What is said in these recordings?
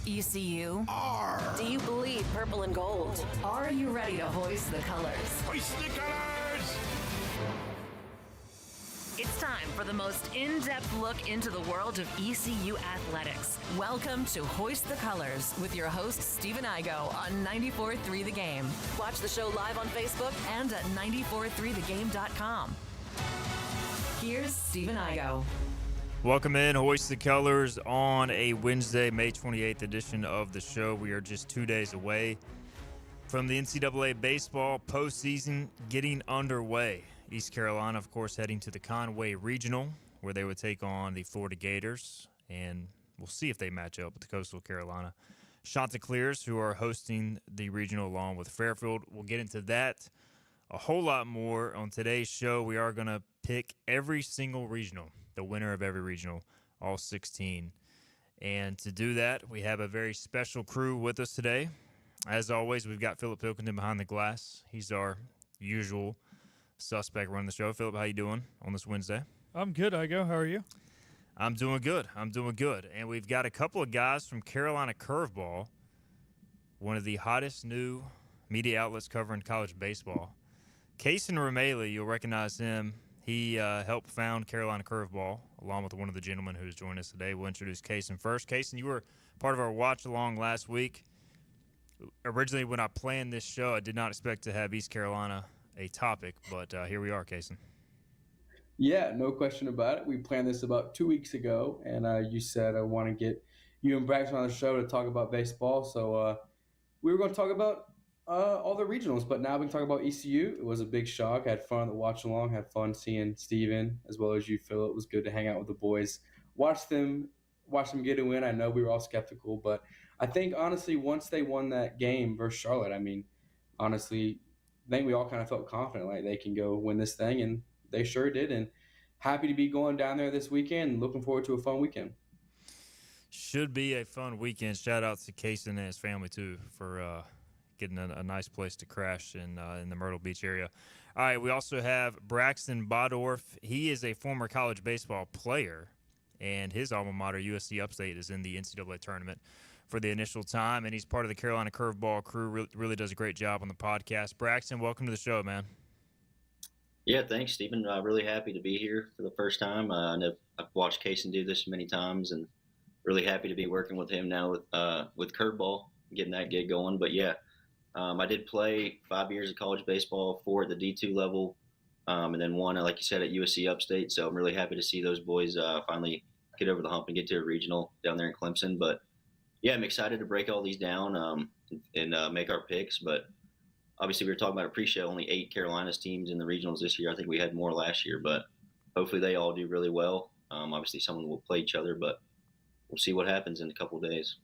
ECU? R. Do you bleed purple and gold? Are you ready to hoist the colors? Hoist the colors! It's time for the most in-depth look into the world of ECU athletics. Welcome to Hoist the Colors with your host, Stephen Igo on 94.3 The Game. Watch the show live on Facebook and at 943thegame.com. Here's Stephen Igo. Welcome in, Hoist the Colors on a Wednesday, May 28th edition of the show. We are just 2 days away from the NCAA baseball postseason getting underway. East Carolina, of course, heading to the Conway Regional, where they would take on the Florida Gators, and we'll see if they match up with the Coastal Carolina Chanticleers, who are hosting the regional along with Fairfield. We'll get into that, a whole lot more on today's show. We are going to pick every single regional, the winner of every regional, all 16. And to do that, we have a very special crew with us today. As always, we've got Philip Pilkington behind the glass. He's our usual suspect running the show. Philip, how you doing on this Wednesday? I'm good, Igo. How are you? I'm doing good. And we've got a couple of guys from Carolina Curveball, one of the hottest new media outlets covering college baseball. Kaysen Romeli, you'll recognize him. He helped found Carolina Curveball, along with one of the gentlemen who's joined us today. We'll introduce Kaysen first. Kaysen, you were part of our watch-along last week. Originally, when I planned this show, I did not expect to have East Carolina a topic, but here we are, Kaysen. Yeah, no question about it. We planned this about 2 weeks ago, and you said I want to get you and Braxton on the show to talk about baseball. So we were going to talk about all the regionals, but now we can talk about ECU. It was a big shock. I had fun at the watch along, had fun seeing Steven as well as you, Phil. It was good to hang out with the boys, watch them get a win. I know we were all skeptical, but I think honestly, once they won that game versus Charlotte, I mean, honestly, I think we all kind of felt confident like they can go win this thing, and they sure did. And happy to be going down there this weekend and looking forward to a fun weekend. Should be a fun weekend. Shout out to Kaysen and his family, too, for getting a nice place to crash in the Myrtle Beach area. All right, we also have Braxton Bodorf. He is a former college baseball player, and his alma mater, USC Upstate, is in the NCAA tournament for the initial time, and he's part of the Carolina Curveball crew. Really does a great job on the podcast. Braxton, welcome to the show, man. Yeah, thanks, Stephen. Really happy to be here for the first time. I know I've watched Kaysen do this many times, and really happy to be working with him now with Curveball, getting that gig going. But yeah, I did play 5 years of college baseball, 4 at the D2 level, and then 1, like you said, at USC Upstate. So I'm really happy to see those boys finally get over the hump and get to a regional down there in Clemson. But yeah, I'm excited to break all these down and make our picks. But obviously, we were talking about a pre-show, only 8 Carolinas teams in the regionals this year. I think we had more last year, but hopefully they all do really well. Obviously, someone will play each other, but we'll see what happens in a couple of days.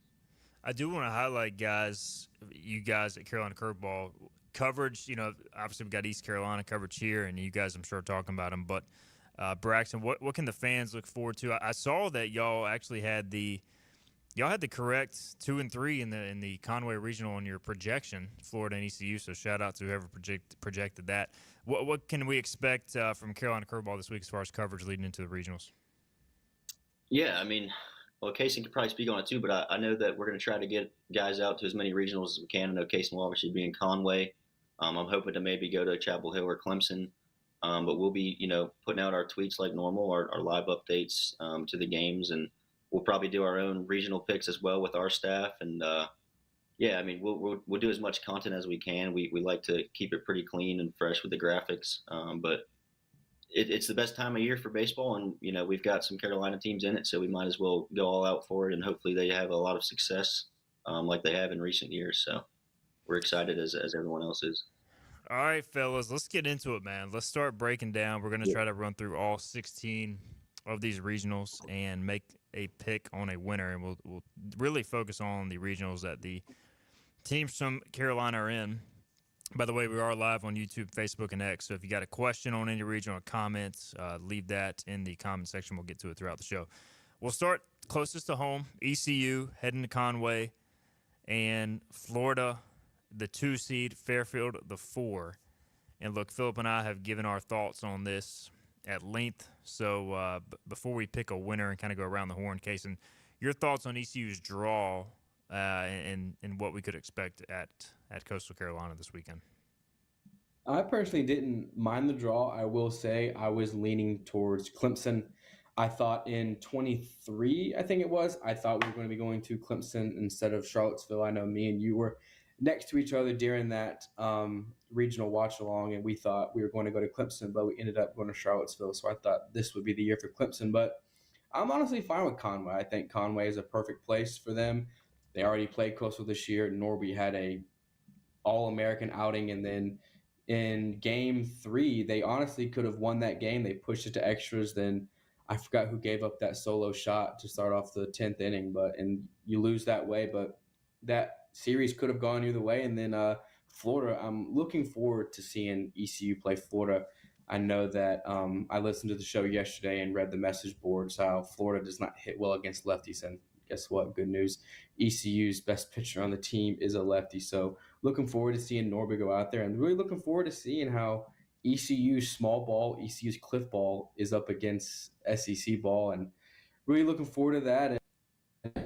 I do want to highlight, you guys at Carolina Curveball coverage. You know, obviously we got East Carolina coverage here, and you guys, I'm sure, are talking about them. But Braxton, what can the fans look forward to? I saw that y'all actually had the correct 2 and 3 in the Conway Regional on your projection, Florida and ECU. So shout out to whoever projected that. What can we expect from Carolina Curveball this week as far as coverage leading into the regionals? Yeah, I mean, well, Kaysen could probably speak on it too, but I know that we're going to try to get guys out to as many regionals as we can. I know Kaysen will obviously be in Conway. I'm hoping to maybe go to Chapel Hill or Clemson, but we'll be, putting out our tweets like normal, our live updates to the games, and we'll probably do our own regional picks as well with our staff. And yeah, I mean, we'll do as much content as we can. We like to keep it pretty clean and fresh with the graphics, but it's the best time of year for baseball, and we've got some Carolina teams in it, so we might as well go all out for it, and hopefully they have a lot of success like they have in recent years. So we're excited as everyone else is. All right, fellas, let's get into it, man. Let's start breaking down. We're going to try to run through all 16 of these regionals and make a pick on a winner, and we'll really focus on the regionals that the teams from Carolina are in. By the way, we are live on YouTube, Facebook, and X, so if you got a question on any regional comments, leave that in the comment section. We'll get to it throughout the show. We'll start closest to home, ECU, heading to Conway, and Florida, the 2 seed, Fairfield, the 4. And look, Philip and I have given our thoughts on this at length, so before we pick a winner and kind of go around the horn, Kaysen, your thoughts on ECU's draw and what we could expect at Coastal Carolina this weekend. I personally didn't mind the draw. I will say I was leaning towards Clemson. I thought in 23, I think it was, I thought we were going to be going to Clemson instead of Charlottesville. I know me and you were next to each other during that regional watch along, and we thought we were going to go to Clemson, but we ended up going to Charlottesville. So I thought this would be the year for Clemson. But I'm honestly fine with Conway. I think Conway is a perfect place for them. They already played Coastal this year. Norby had a All-American outing, and then in game 3, they honestly could have won that game. They pushed it to extras. Then I forgot who gave up that solo shot to start off the 10th inning, and you lose that way. But that series could have gone either way. And then Florida, I'm looking forward to seeing ECU play Florida. I know that I listened to the show yesterday and read the message boards how Florida does not hit well against lefties. And guess what? Good news. ECU's best pitcher on the team is a lefty. So looking forward to seeing Norby go out there, and really looking forward to seeing how ECU's small ball, ECU's cliff ball is up against SEC ball, and really looking forward to that. And I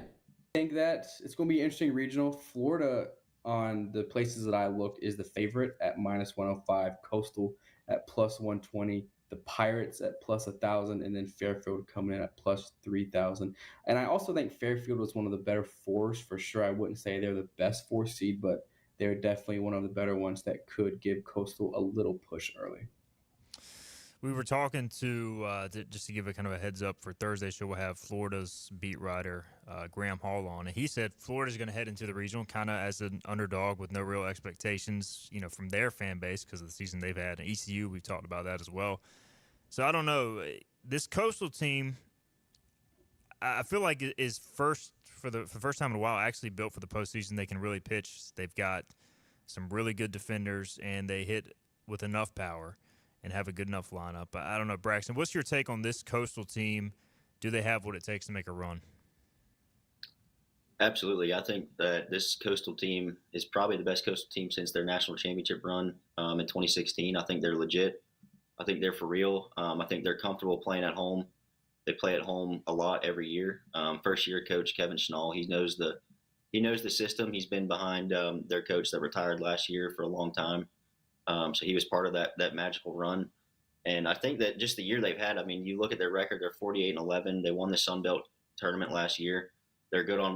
think that it's going to be an interesting regional. Florida, on the places that I looked, is the favorite at -105, Coastal at +120, the Pirates at +1,000, and then Fairfield coming in at +3,000. And I also think Fairfield was one of the better fours for sure. I wouldn't say they're the best 4 seed, but they're definitely one of the better ones that could give Coastal a little push early. We were talking just to give a kind of a heads up for Thursday's show, we'll have Florida's beat writer, Graham Hall, on. And he said Florida's going to head into the regional kind of as an underdog with no real expectations, from their fan base because of the season they've had. And ECU, we've talked about that as well. So I don't know. This Coastal team, I feel like is for the first time in a while actually built for the postseason. They can really pitch. They've got some really good defenders, and they hit with enough power and have a good enough lineup. I don't know, Braxton, what's your take on this Coastal team? Do they have what it takes to make a run? Absolutely. I think that this Coastal team is probably the best Coastal team since their national championship run in 2016. I think they're legit. I think they're for real. I think they're comfortable playing at home. They play at home a lot every year. First year coach Kevin Schnall, he knows the system. He's been behind their coach that retired last year for a long time. So he was part of that magical run. And I think that just the year they've had, I mean, you look at their record, they're 48-11. They won the Sun Belt tournament last year. They're good on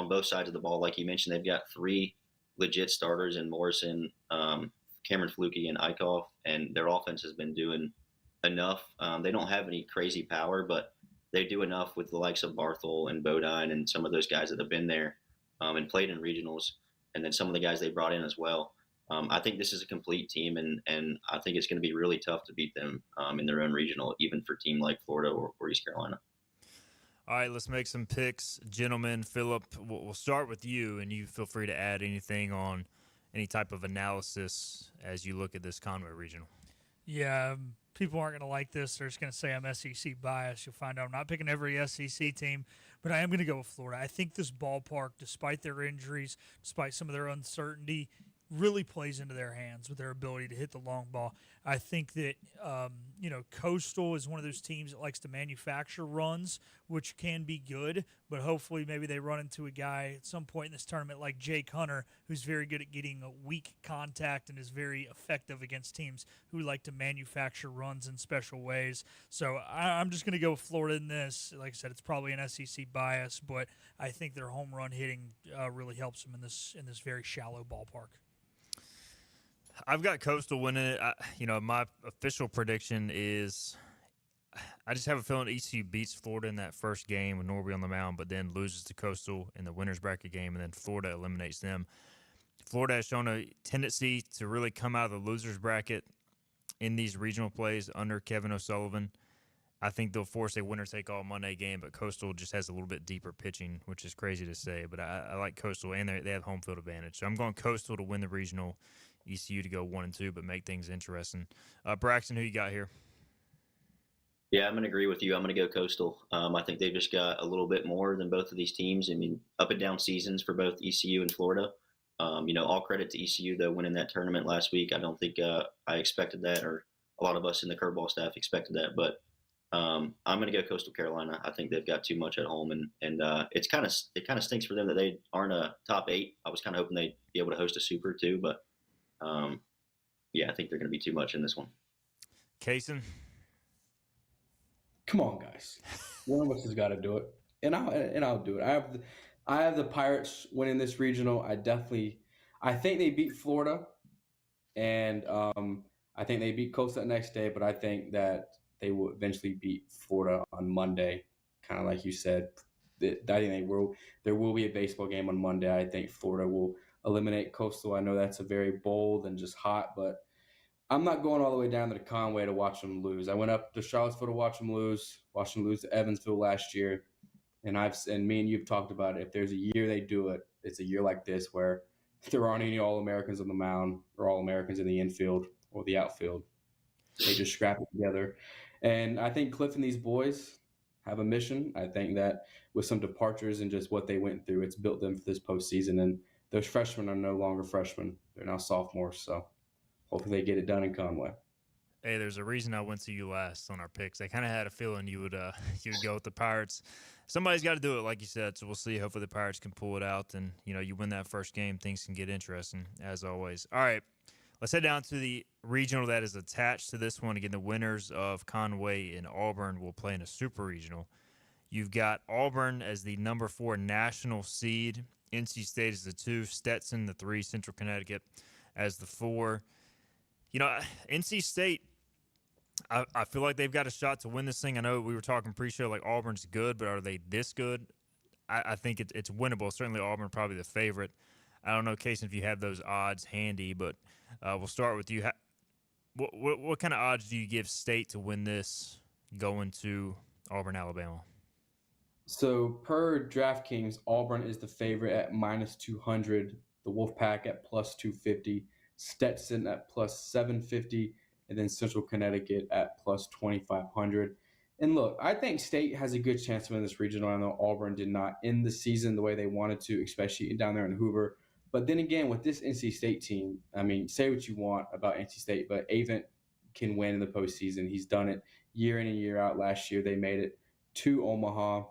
both sides of the ball. Like you mentioned, they've got 3 legit starters in Morrison, Cameron Flukie, and Eichhoff, and their offense has been doing enough. They don't have any crazy power, but they do enough with the likes of Barthel and Bodine and some of those guys that have been there and played in regionals, and then some of the guys they brought in as well. I think this is a complete team, and I think it's going to be really tough to beat them in their own regional, even for a team like Florida or East Carolina. All right, let's make some picks. Gentlemen, Philip, we'll start with you, and you feel free to add anything on any type of analysis as you look at this Conway regional. Yeah, people aren't going to like this. They're just going to say I'm SEC biased. You'll find out I'm not picking every SEC team, but I am going to go with Florida. I think this ballpark, despite their injuries, despite some of their uncertainty, really plays into their hands with their ability to hit the long ball. I think that, Coastal is one of those teams that likes to manufacture runs, which can be good, but hopefully maybe they run into a guy at some point in this tournament like Jake Hunter, who's very good at getting a weak contact and is very effective against teams who like to manufacture runs in special ways. So I'm just going to go with Florida in this. Like I said, it's probably an SEC bias, but I think their home run hitting really helps them in this very shallow ballpark. I've got Coastal winning it. My official prediction is I just have a feeling ECU beats Florida in that first game with Norby on the mound, but then loses to Coastal in the winner's bracket game, and then Florida eliminates them. Florida has shown a tendency to really come out of the loser's bracket in these regional plays under Kevin O'Sullivan. I think they'll force a winner-take-all Monday game, but Coastal just has a little bit deeper pitching, which is crazy to say. But I like Coastal, and they have home field advantage. So I'm going Coastal to win the regional, ECU to go 1-2, but make things interesting. Braxton, who you got here? Yeah, I'm going to agree with you. I'm going to go Coastal. I think they've just got a little bit more than both of these teams. I mean, up and down seasons for both ECU and Florida. All credit to ECU, though, winning that tournament last week. I don't think I expected that, or a lot of us in the Curveball staff expected that. But I'm going to go Coastal Carolina. I think they've got too much at home, and it kind of stinks for them that they aren't a top 8. I was kind of hoping they'd be able to host a Super too, but yeah, I think they're going to be too much in this one. Kaysen? Come on, guys. One of us has got to do it, and I'll do it. I have the Pirates winning this regional. I think they beat Florida, and I think they beat Coastal the next day. But I think that they will eventually beat Florida on Monday, kind of like you said. I think there will be a baseball game on Monday. I think Florida will eliminate Coastal. I know that's a very bold and just hot, but I'm not going all the way down to Conway to watch them lose. I went up to Charlottesville to watch them lose to Evansville last year, and me and you've talked about it. If there's a year they do it, it's a year like this where there aren't any All-Americans on the mound or All-Americans in the infield or the outfield. They just scrap it together. And I think Cliff and these boys have a mission. I think that with some departures and just what they went through, it's built them for this postseason. And those freshmen are no longer freshmen. They're now sophomores. So hopefully they get it done in Conway. Hey, there's a reason I went to you last on our picks. I kind of had a feeling you would go with the Pirates. Somebody's got to do it, like you said. So we'll see. Hopefully the Pirates can pull it out, and you win that first game. Things can get interesting as always. All right, let's head down to the regional that is attached to this one. Again, the winners of Conway and Auburn will play in a super regional. You've got Auburn as the number 4 national seed. NC State is the 2. Stetson the 3. Central Connecticut as the 4. NC State, I feel like they've got a shot to win this thing. I know we were talking pre-show like Auburn's good, but are they this good? I think it's winnable. Certainly Auburn probably the favorite. I don't know, Casey, if you have those odds handy, but we'll start with you. What kind of odds do you give State to win this going to Auburn, Alabama? So per DraftKings, Auburn is the favorite at -200, the Wolfpack at +250, Stetson at +750, and then Central Connecticut at +2500. And look, I think State has a good chance to win this regional. I know Auburn did not end the season the way they wanted to, especially down there in Hoover. But then again, with this NC State team, I mean, say what you want about NC State, but Avent can win in the postseason. He's done it year in and year out. Last year, they made it to Omaha.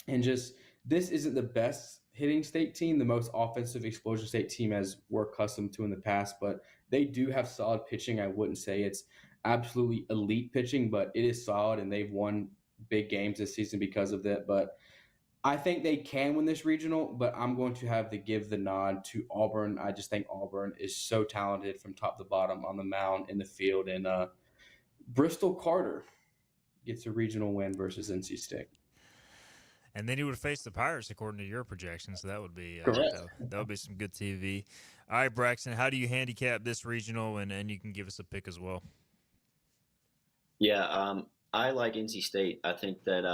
And just this isn't the best hitting State team, the most offensive explosion State team as we're accustomed to in the past, but they do have solid pitching. I wouldn't say it's absolutely elite pitching, but it is solid, and they've won big games this season because of that. But I think they can win this regional, but I'm going to have to give the nod to Auburn. I just think Auburn is so talented from top to bottom on the mound, in the field, and Bristol Carter gets a regional win versus NC State. And then he would face the Pirates according to your projections, so that would be that would be some good TV. All right, Braxton, how do you handicap this regional, and you can give us a pick as well? Yeah, I like NC State. I think that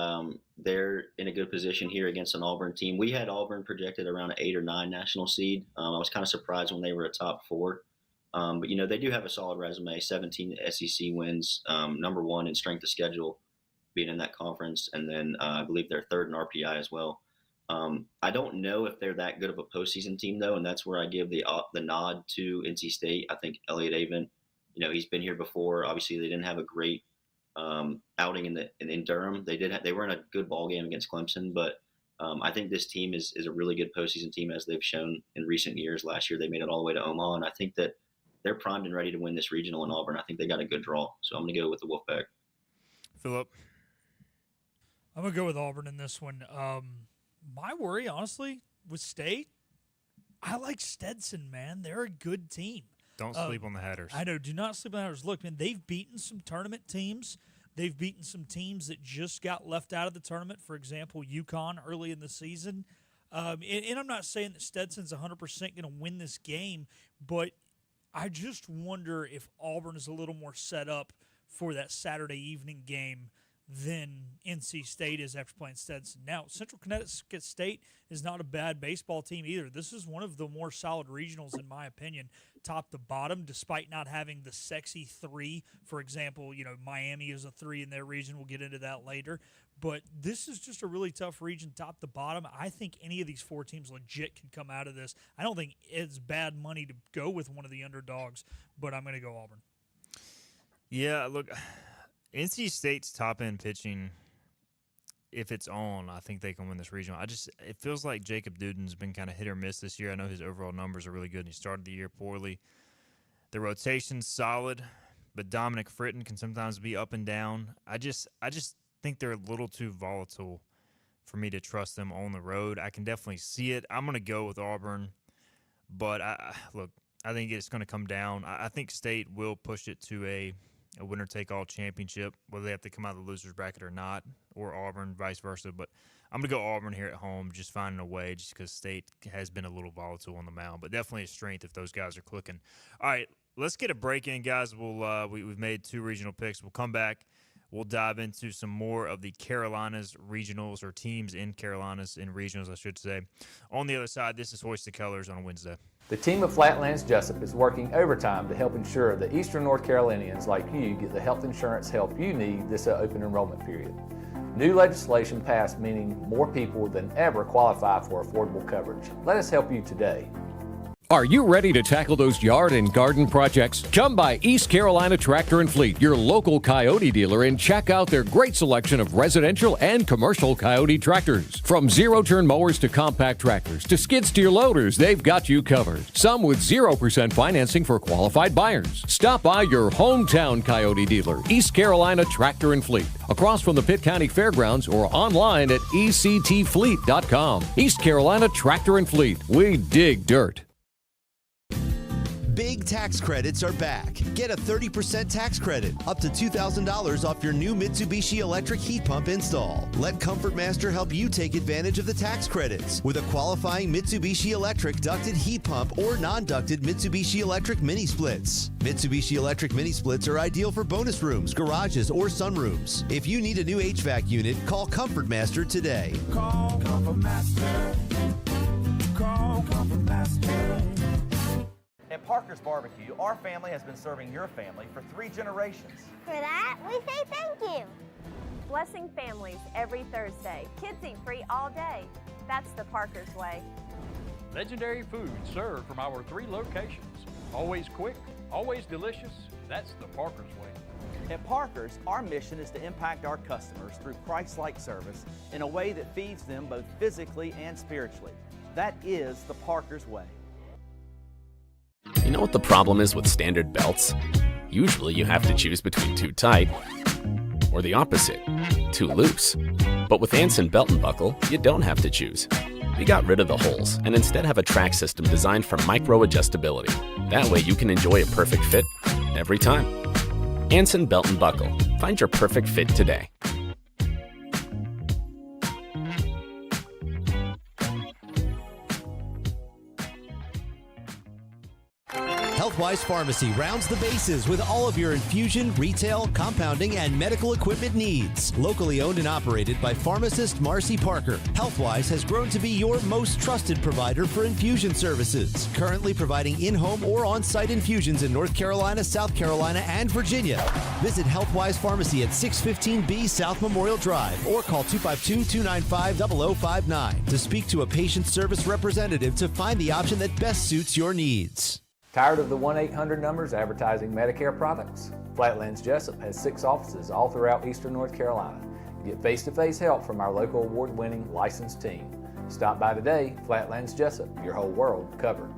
they're in a good position here against an Auburn team. We had Auburn projected around an 8 or 9 national seed. I was kind of surprised when they were a top 4. But, they do have a solid resume, 17 SEC wins, number 1 in strength of schedule, being in that conference. And then I believe they're 3rd in RPI as well. I don't know if they're that good of a postseason team, though, and that's where I give the nod to NC State. I think Elliott Avent, he's been here before. Obviously, they didn't have a great outing in Durham. They were in a good ball game against Clemson, but I think this team is a really good postseason team, as they've shown in recent years. Last year, they made it all the way to Omaha, and I think that they're primed and ready to win this regional in Auburn. I think they got a good draw, so I'm going to go with the Wolfpack. Philip? I'm going to go with Auburn in this one. My worry, honestly, with State, I like Stetson, man. They're a good team. Don't sleep on the Hatters. I know. Do not sleep on the Hatters. Look, man, they've beaten some tournament teams. They've beaten some teams that just got left out of the tournament. For example, UConn early in the season. And I'm not saying that Stetson's 100% going to win this game, but I just wonder if Auburn is a little more set up for that Saturday evening game than NC State is after playing Stetson. Now, Central Connecticut State is not a bad baseball team either. This is one of the more solid regionals, in my opinion, top to bottom, despite not having the sexy 3. For example, Miami is a 3 in their region. We'll get into that later. But this is just a really tough region, top to bottom. I think any of these 4 teams legit can come out of this. I don't think it's bad money to go with one of the underdogs, but I'm going to go Auburn. Yeah, look, NC State's top-end pitching, if it's on, I think they can win this regional. It feels like Jacob Duden's been kind of hit or miss this year. I know his overall numbers are really good, and he started the year poorly. The rotation's solid, but Dominic Fritton can sometimes be up and down. I just think they're a little too volatile for me to trust them on the road. I can definitely see it. I'm going to go with Auburn, but I think it's going to come down. I think State will push it to a winner-take-all championship, whether they have to come out of the loser's bracket or not, or Auburn, vice versa. But I'm going to go Auburn here at home, just finding a way, just because State has been a little volatile on the mound. But definitely a strength if those guys are clicking. All right, let's get a break in, guys. We've made 2 regional picks. We'll come back. We'll dive into some more of the Carolinas regionals, or teams in Carolinas in regionals, I should say. On the other side, this is Hoist the Colors on Wednesday. The team of Flatlands Jessup is working overtime to help ensure that Eastern North Carolinians like you get the health insurance help you need this open enrollment period. New legislation passed, meaning more people than ever qualify for affordable coverage. Let us help you today. Are you ready to tackle those yard and garden projects? Come by East Carolina Tractor and Fleet, your local Coyote dealer, and check out their great selection of residential and commercial Coyote tractors. From zero-turn mowers to compact tractors to skid steer loaders, they've got you covered. Some with 0% financing for qualified buyers. Stop by your hometown Coyote dealer, East Carolina Tractor and Fleet, across from the Pitt County Fairgrounds, or online at ectfleet.com. East Carolina Tractor and Fleet. We dig dirt. Big tax credits are back. Get a 30% tax credit, up to $2,000 off your new Mitsubishi electric heat pump install. Let Comfort Master help you take advantage of the tax credits with a qualifying Mitsubishi electric ducted heat pump or non-ducted Mitsubishi electric mini splits. Mitsubishi electric mini splits are ideal for bonus rooms, garages, or sunrooms. If you need a new HVAC unit, call Comfort Master today. Call Comfort Master. Call Comfort Master. At Parker's Barbecue, our family has been serving your family for 3 generations. For that, we say thank you. Blessing families every Thursday. Kids eat free all day. That's the Parker's way. Legendary food served from our 3 locations. Always quick, always delicious. That's the Parker's way. At Parker's, our mission is to impact our customers through Christ-like service in a way that feeds them both physically and spiritually. That is the Parker's way. You know what the problem is with standard belts? Usually you have to choose between too tight or the opposite, too loose. But with Anson Belt and Buckle, you don't have to choose. We got rid of the holes and instead have a track system designed for micro adjustability. That way you can enjoy a perfect fit every time. Anson Belt and Buckle. Find your perfect fit today. Healthwise Pharmacy rounds the bases with all of your infusion, retail, compounding, and medical equipment needs. Locally owned and operated by pharmacist Marcy Parker, Healthwise has grown to be your most trusted provider for infusion services. Currently providing in-home or on-site infusions in North Carolina, South Carolina, and Virginia. Visit Healthwise Pharmacy at 615B South Memorial Drive or call 252-295-0059 to speak to a patient service representative to find the option that best suits your needs. Tired of the 1-800 numbers advertising Medicare products? Flatlands Jessup has 6 offices all throughout Eastern North Carolina. Get face-to-face help from our local award-winning licensed team. Stop by today. Flatlands Jessup, your whole world covered.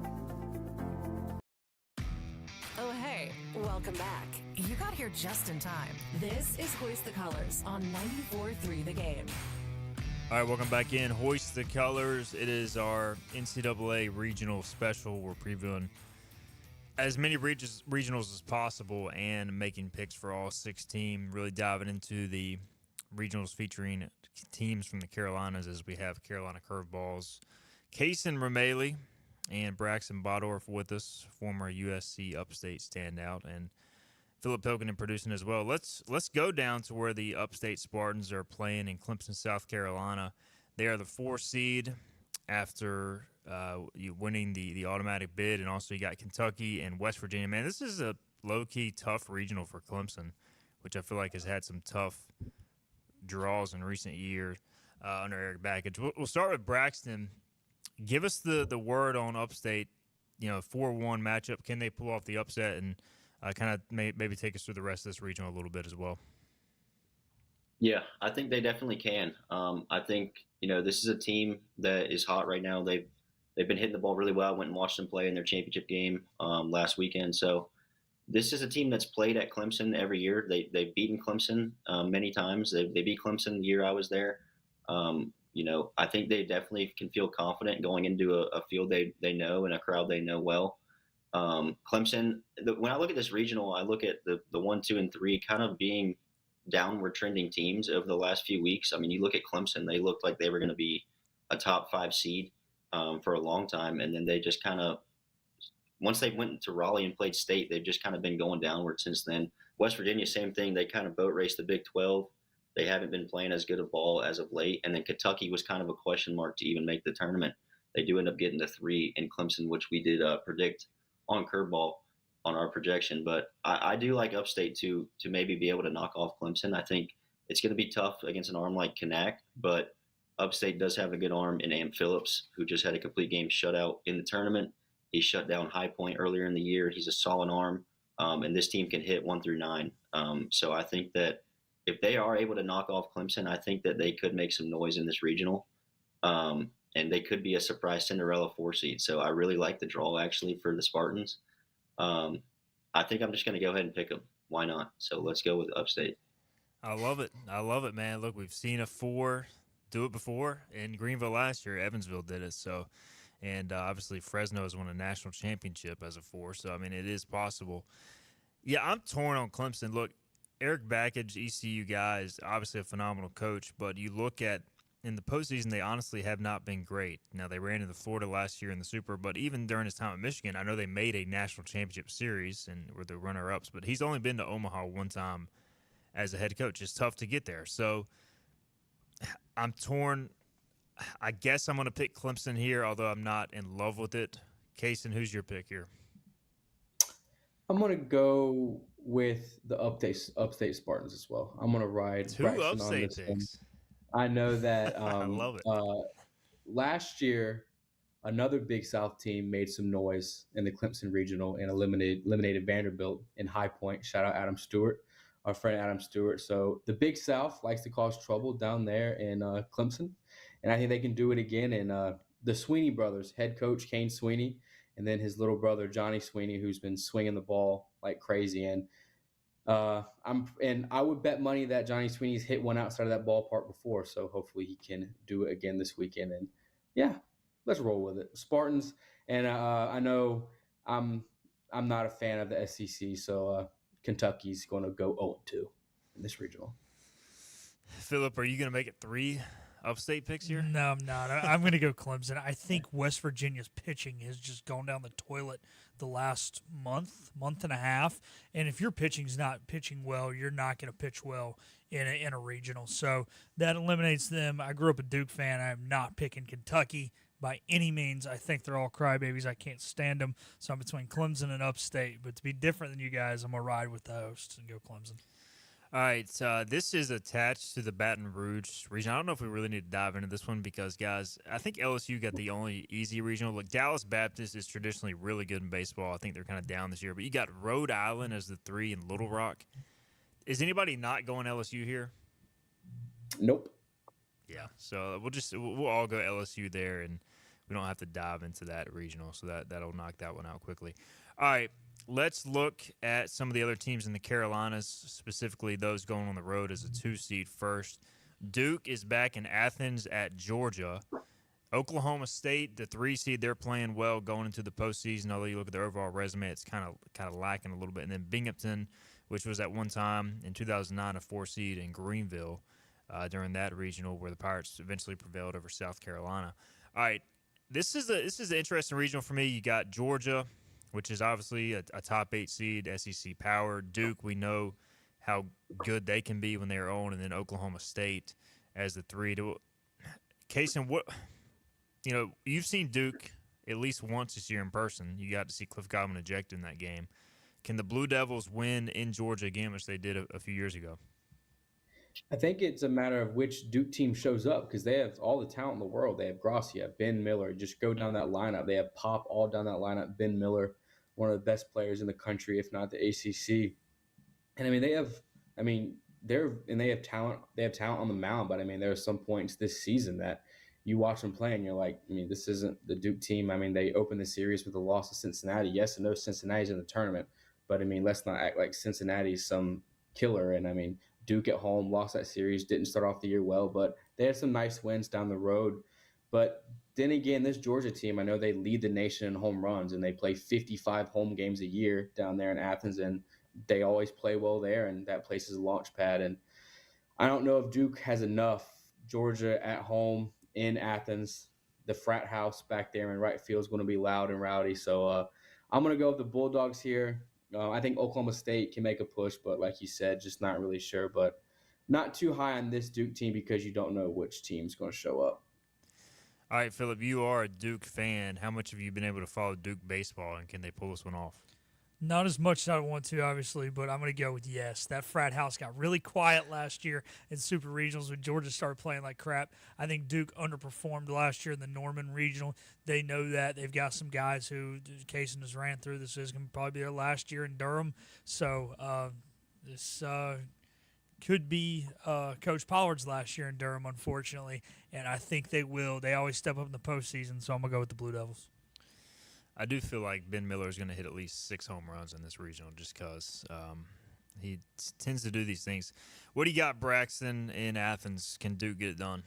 Oh, hey, welcome back. You got here just in time. This is Hoist the Colors on 94.3 The Game. All right, welcome back in. Hoist the Colors. It is our NCAA regional special. We're previewing as many regionals as possible and making picks for all 6 teams, really diving into the regionals featuring teams from the Carolinas as we have Carolina Curveballs. Kaysen Romeli and Braxton Bodorf with us, former USC Upstate standout, and Philip Pilkington producing as well. Let's go down to where the Upstate Spartans are playing in Clemson, South Carolina. They are the 4 seed after you winning the automatic bid, and also you got Kentucky and West Virginia. Man, this is a low-key tough regional for Clemson, which I feel like has had some tough draws in recent years under Eric Backage. We'll start with Braxton. Give us the word on Upstate, 4-1 matchup. Can they pull off the upset and kind of maybe take us through the rest of this regional a little bit as well? Yeah, I think they definitely can. I think this is a team that is hot right now. They've been hitting the ball really well. I went and watched them play in their championship game last weekend. So this is a team that's played at Clemson every year. They've beaten Clemson many times. They beat Clemson the year I was there. I think they definitely can feel confident going into a field they know and a crowd they know well. Clemson. When I look at this regional, I look at the 1, 2, and 3 kind of being downward trending teams over the last few weeks. I mean, you look at Clemson; they looked like they were going to be a top 5 seed for a long time, and then they just kind of once they went to Raleigh and played State, they've just kind of been going downward since then. West Virginia, same thing. They kind of boat raced the Big 12. They haven't been playing as good a ball as of late. And then Kentucky was kind of a question mark to even make the tournament. They do end up getting to 3 in Clemson, which we did predict on Curveball on our projection. But I do like Upstate to maybe be able to knock off Clemson. I think it's going to be tough against an arm like Knack, but Upstate does have a good arm in Amp Phillips, who just had a complete game shutout in the tournament. He shut down High Point earlier in the year. He's a solid arm, and this team can hit 1 through 9. So I think that if they are able to knock off Clemson, I think that they could make some noise in this regional, and they could be a surprise Cinderella 4 seed. So I really like the draw actually for the Spartans. I think I'm just going to go ahead and pick them. Why not? So let's go with Upstate. I love it. I love it, man. Look, we've seen a 4 do it before in Greenville last year. Evansville did it. So. And obviously, Fresno has won a national championship as a 4. So, I mean, it is possible. Yeah, I'm torn on Clemson. Look, Eric Backage, ECU guy, is obviously a phenomenal coach. But you look at, in the postseason, they honestly have not been great. Now, they ran into Florida last year in the Super. But even during his time at Michigan, I know they made a national championship series and were the runner-ups. But he's only been to Omaha one time as a head coach. It's tough to get there. So, I'm torn. I guess I'm going to pick Clemson here, although I'm not in love with it. Kaysen, who's your pick here? I'm going to go with the Upstate Spartans as well. I'm going to ride 2 Braxton on upstate this picks. one. I know that I love it. Last year, another Big South team made some noise in the Clemson Regional and eliminated Vanderbilt in High Point. Shout out Adam Stewart, our friend Adam Stewart. So the Big South likes to cause trouble down there in Clemson. And I think they can do it again. And the Sweeney brothers, head coach Kane Sweeney, and then his little brother Johnny Sweeney, who's been swinging the ball like crazy. And I would bet money that Johnny Sweeney's hit one outside of that ballpark before. So hopefully he can do it again this weekend. And yeah, let's roll with it, Spartans. And I know I'm not a fan of the SEC, so Kentucky's going to go 0-2 in this regional. Philip, are you going to make it 3 upstate picks here? No, I'm not. I'm going to go Clemson. I think West Virginia's pitching has just gone down the toilet the last month and a half. And if your pitching's not pitching well, you're not going to pitch well in a regional. So that eliminates them. I grew up a Duke fan. I'm not picking Kentucky by any means. I think they're all crybabies. I can't stand them. So I'm between Clemson and Upstate. But to be different than you guys, I'm going to ride with the hosts and go Clemson. All right, this is attached to the Baton Rouge region. I don't know if we really need to dive into this one because, guys, I think LSU got the only easy regional. Look, Dallas Baptist is traditionally really good in baseball. I think they're kind of down this year. But you got Rhode Island as the 3 in Little Rock. Is anybody not going LSU here? Nope. Yeah, so we'll all go LSU there, and we don't have to dive into that regional. So that'll knock that one out quickly. All right. Let's look at some of the other teams in the Carolinas, specifically those going on the road as a 2 seed first. Duke is back in Athens at Georgia. Oklahoma State, the 3 seed, they're playing well going into the postseason. Although you look at their overall resume, it's kind of lacking a little bit. And then Binghamton, which was at one time in 2009 a 4 seed in Greenville during that regional, where the Pirates eventually prevailed over South Carolina. All right, this is an interesting regional for me. You got Georgia, which is obviously a top 8 seed, SEC power. Duke, we know how good they can be when they're on, and then Oklahoma State as the 3. Kaysen, you've seen Duke at least once this year in person. You got to see Cliff Godwin ejected in that game. Can the Blue Devils win in Georgia again, which they did a few years ago? I think it's a matter of which Duke team shows up because they have all the talent in the world. They have Gracia, Ben Miller. Just go down that lineup. They have Pop all down that lineup. Ben Miller, one of the best players in the country, if not the ACC. And, they have talent. They have talent on the mound, but I mean, there are some points this season that you watch them play and you're like, I mean, this isn't the Duke team. I mean, they opened the series with a loss to Cincinnati. Yes, I know Cincinnati's in the tournament, but I mean, let's not act like Cincinnati's some killer. And I mean, Duke at home lost that series, didn't start off the year well, but they had some nice wins down the road. But then again, this Georgia team, I know they lead the nation in home runs, and they play 55 home games a year down there in Athens, and they always play well there, and that place is a launch pad. And I don't know if Duke has enough. Georgia at home in Athens, the frat house back there in right field is going to be loud and rowdy. So I'm going to go with the Bulldogs here. I think Oklahoma State can make a push, but like you said, just not really sure. But not too high on this Duke team because you don't know which team's going to show up. All right, Philip, you are a Duke fan. How much have you been able to follow Duke baseball, and can they pull this one off? Not as much as I want to, obviously, but I'm going to go with yes. That frat house got really quiet last year in Super Regionals when Georgia started playing like crap. I think Duke underperformed last year in the Norman Regional. They know that. They've got some guys who, Kaysen has ran through this, is going to probably be their last year in Durham. So this could be Coach Pollard's last year in Durham, unfortunately, and I think they will. They always step up in the postseason, so I'm going to go with the Blue Devils. I do feel like Ben Miller is going to hit at least 6 home runs in this regional just because he tends to do these things. What do you got, Braxton, in Athens? Can Duke get it done?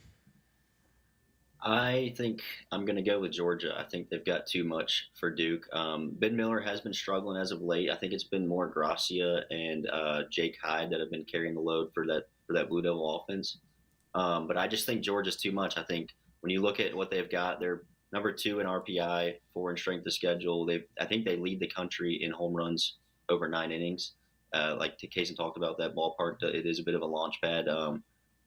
I think I'm going to go with Georgia. I think they've got too much for Duke. Ben Miller has been struggling as of late. I think it's been more Gracia and Jake Hyde that have been carrying the load for that Blue Devil offense. But I just think Georgia's too much. I think when you look at what they've got, they're number 2 in RPI, 4 in strength of schedule. I think they lead the country in home runs over 9 innings. Like Kaysen talked about, that ballpark, it is a bit of a launch pad.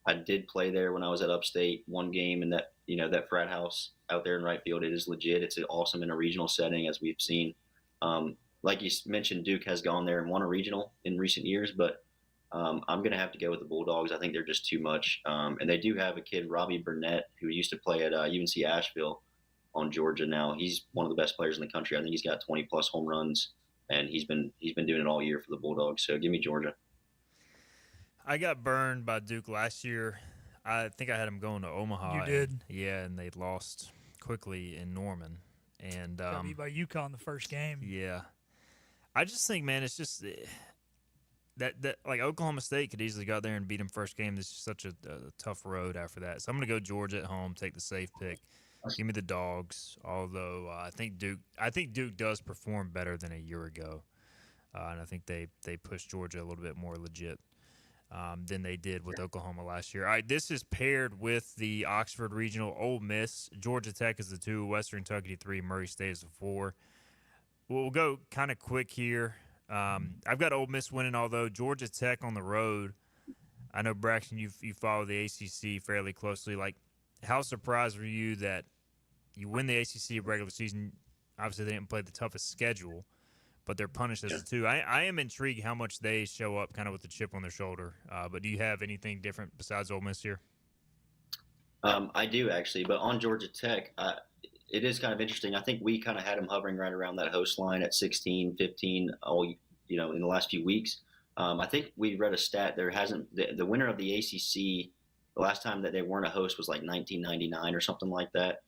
I did play there when I was at Upstate, one game in that frat house out there in right field. It is legit. It's awesome in a regional setting, as we've seen. Like you mentioned, Duke has gone there and won a regional in recent years, but I'm going to have to go with the Bulldogs. I think they're just too much. And they do have a kid, Robbie Burnett, who used to play at UNC Asheville on Georgia now. He's one of the best players in the country. I think he's got 20-plus home runs, and he's been doing it all year for the Bulldogs. So give me Georgia. I got burned by Duke last year. I think I had them going to Omaha. You did? Yeah, and they lost quickly in Norman. And got beat by UConn the first game. Yeah. I just think, man, it's just that like Oklahoma State could easily go out there and beat them first game. This is such a tough road after that. So I'm going to go Georgia at home, take the safe pick. Give me the Dogs, although I think Duke does perform better than a year ago. And I think they pushed Georgia a little bit more legit than they did with Oklahoma last year. All right, this is paired with the Oxford Regional. Ole Miss, Georgia Tech is the 2, Western Kentucky 3, Murray State is the 4. We'll go kind of quick here. I've got Ole Miss winning, although Georgia Tech on the road. I know, Braxton, you follow the ACC fairly closely. Like, how surprised were you that you win the ACC regular season? Obviously, they didn't play the toughest schedule, but they're punished as a 2. I am intrigued how much they show up kind of with the chip on their shoulder. But do you have anything different besides Ole Miss here? I do, actually. But on Georgia Tech, it is kind of interesting. I think we kind of had them hovering right around that host line at 16, 15, in the last few weeks. I think we read a stat. There hasn't the winner of the ACC, the last time that they weren't a host was like 1999 or something like that,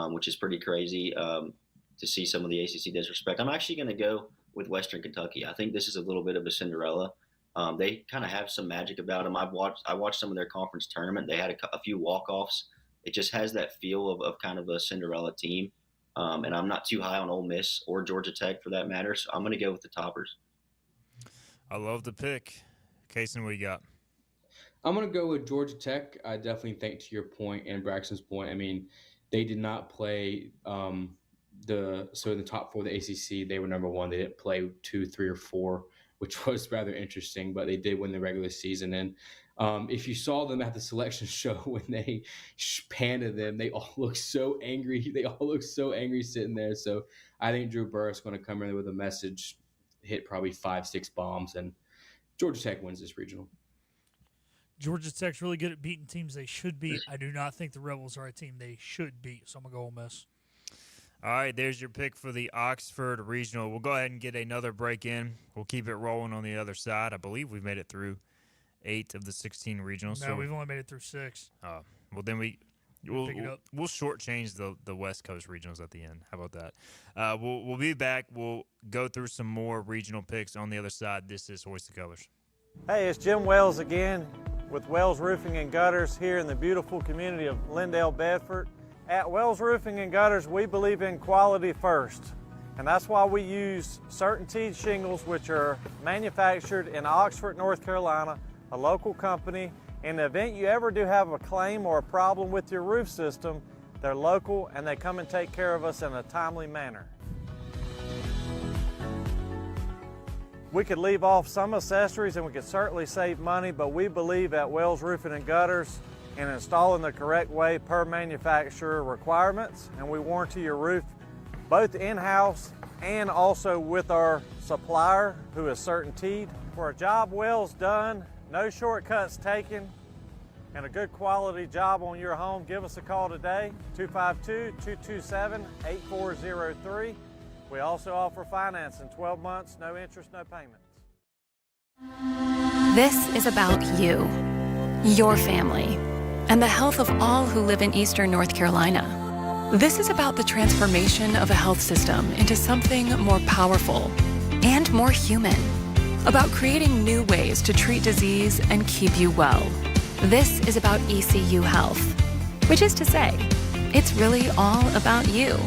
which is pretty crazy to see some of the ACC disrespect. I'm actually going to go with Western Kentucky. I think this is a little bit of a Cinderella. They kind of have some magic about them. I watched some of their conference tournament. They had a few walk-offs. It just has that feel of kind of a Cinderella team. And I'm not too high on Ole Miss or Georgia Tech for that matter. So I'm going to go with the Toppers. I love the pick. Kaysen, what you got? I'm going to go with Georgia Tech. I definitely think, to your point and Braxton's point, I mean, they did not play in the top 4 of the ACC, they were number 1. They didn't play 2, 3, or 4, which was rather interesting, but they did win the regular season. And if you saw them at the selection show when they panted them, they all looked so angry. They all looked so angry sitting there. So I think Drew Burr is going to come in with a message, hit probably 5, 6 bombs, and Georgia Tech wins this regional. Georgia Tech's really good at beating teams they should beat. I do not think the Rebels are a team they should beat, so I'm going to go Ole Miss. All right, there's your pick for the Oxford Regional. We'll go ahead and get another break in. We'll keep it rolling on the other side. I believe we've made it through 8 of the 16 regionals. No, so we've only made it through 6. well, then We'll pick it up. we'll shortchange the West Coast regionals at the end. How about that? We'll be back. We'll go through some more regional picks on the other side. This is Hoist the Colors. Hey, it's Jim Wells again with Wells Roofing and Gutters here in the beautiful community of Lindale, Bedford. At Wells Roofing and Gutters, we believe in quality first, and that's why we use Certainty shingles, which are manufactured in Oxford, North Carolina, a local company. In the event you ever do have a claim or a problem with your roof system, they're local and they come and take care of us in a timely manner. We could leave off some accessories and we could certainly save money, but we believe at Wells Roofing and Gutters in installing the correct way per manufacturer requirements, and we warranty your roof both in-house and also with our supplier who is Certainteed. For a job Wells done, no shortcuts taken, and a good quality job on your home, give us a call today, 252-227-8403. We also offer financing, 12 months, no interest, no payments. This is about you, your family, and the health of all who live in Eastern North Carolina. This is about the transformation of a health system into something more powerful and more human, about creating new ways to treat disease and keep you well. This is about ECU Health, which is to say, it's really all about you.